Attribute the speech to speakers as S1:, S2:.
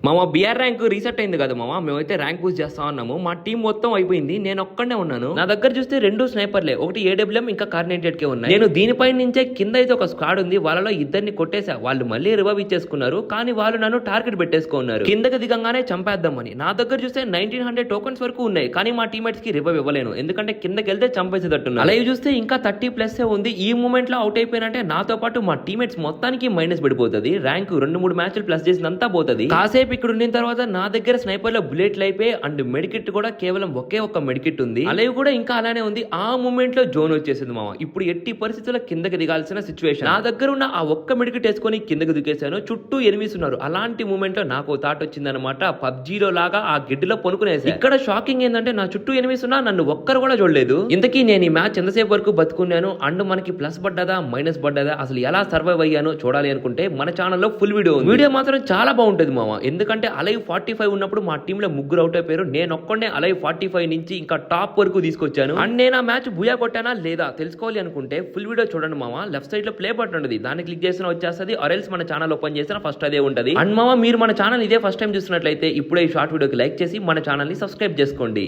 S1: మామ BR rank reset అయింది కదా మామ, మేమైతే ర్యాంక్ పూజ చేస్తా ఉన్నాము. మా టీం మొత్తం అయిపోయింది, నేను ఒక్కడనే ఉన్నాను. నా దగ్గర చూస్తే 2 స్నైపర్లే, ఒకటి ఏడబ్ల్యూఎం ఇంకా కార్నేటెడ్ కే ఉన్నాయి. నేను దీనిపై నుంచే కింద అయితే ఒక స్క్వాడ్ ఉంది, వాళ్ళలో ఇద్దరిని కొట్టేసా. వాళ్ళు మళ్ళీ రివైవ్ ఇచ్చేసుకున్నారు, కానీ వాళ్ళు నన్ను టార్గెట్ పెట్టేసుకున్నారు. కిందకి దిగంగానే చంపేద్దామని. నా దగ్గర చూస్తే 1900 టోకన్స్ వరకు ఉన్నాయి, కానీ మా టీమేట్స్ కి రివైవ్ ఇవ్వలేను, ఎందుకంటే కిందకి వెళ్తే చంపేసేటట్టున్నారు. అలాగే చూస్తే ఇంకా 30+ ఉంది. ఈ మూమెంట్ లో అవుట్ అయిపోయినంటే నాతో పాటు మా టీమేట్స్ మొత్తానికి మైనస్ పడిపోతుంది. ర్యాంక్ 2-3 మ్యాచ్లు ప్లస్ చేసినంతా పోతుంది. కాసేపు ఇక్కడ ఉన్న తర్వాత నా దగ్గర స్నైపర్ లో బుల్లెట్లు అయిపోయి అండ్ మెడికిట్ కూడా కేవలం ఒకే ఒక్క మెడికిట్ ఉంది. అలాగే కూడా ఇంకా అలానే ఉంది. ఆ మూమెంట్ లో జోన్ వచ్చేసింది మామ. ఇప్పుడు ఎట్టి పరిస్థితుల్లో కిందకి దిగాల్సిన సిచ్యువేషన్. నా దగ్గర ఉన్న ఆ ఒక్క మెడికిట్ వేసుకొని కిందకి దిగేశాను. చుట్టూ ఎనిమిస్ ఉన్నారు. అలాంటి మూమెంట్ లో నాకు థాట్ వచ్చింది అనమాట, పబ్జీలో లాగా ఆ గిడ్డిలో పొనుకునేసి. ఇక్కడ షాకింగ్ ఏంటంటే నా చుట్టూ ఎనిమిస్ ఉన్నా నన్ను ఒక్కరు కూడా చూడలేదు. ఇంతకీ నేను ఈ మ్యాచ్ ఎంతసేపు వరకు బతుకున్నాను, అండ్ మనకి ప్లస్ పడ్డదా మైనస్ పడ్డదా, అసలు ఎలా సర్వైవ్ అయ్యానో చూడాలి అనుకుంటే మన ఛానల్లో ఫుల్ వీడియో మాత్రం చాలా బాగుంటుంది మామ. ఎందుకంటే అలైవ్ 45 ఉన్నప్పుడు మా టీమ్ లో ముగ్గురు అవుట్ అయిపోయారు. నేను ఒక్కడే అలైవ్ 45 నుంచి ఇంకా టాప్ వరకు తీసుకొచ్చాను. అండ్ నేను ఆ మ్యాచ్ బుయా కొట్టానా లేదా తెలుసుకోవాలి అనుకుంటే ఫుల్ వీడియో చూడండి మామ. లెఫ్ట్ సైడ్ లో ప్లే బటన్ ఉంటుంది, దాన్ని క్లిక్ చేసిన వచ్చేస్తుంది, ఆర్ఎల్స్ మన ఛానల్ ఓపెన్ చేసిన ఫస్ట్ అదే ఉంటది. అండ్ మామ, మీరు మన ఛానల్ ఇదే ఫస్ట్ టైం చూసినట్లయితే ఇప్పుడే ఈ షార్ట్ వీడియోకి లైక్ చేసి మన ఛానల్ ని సబ్స్క్రైబ్ చేసుకోండి.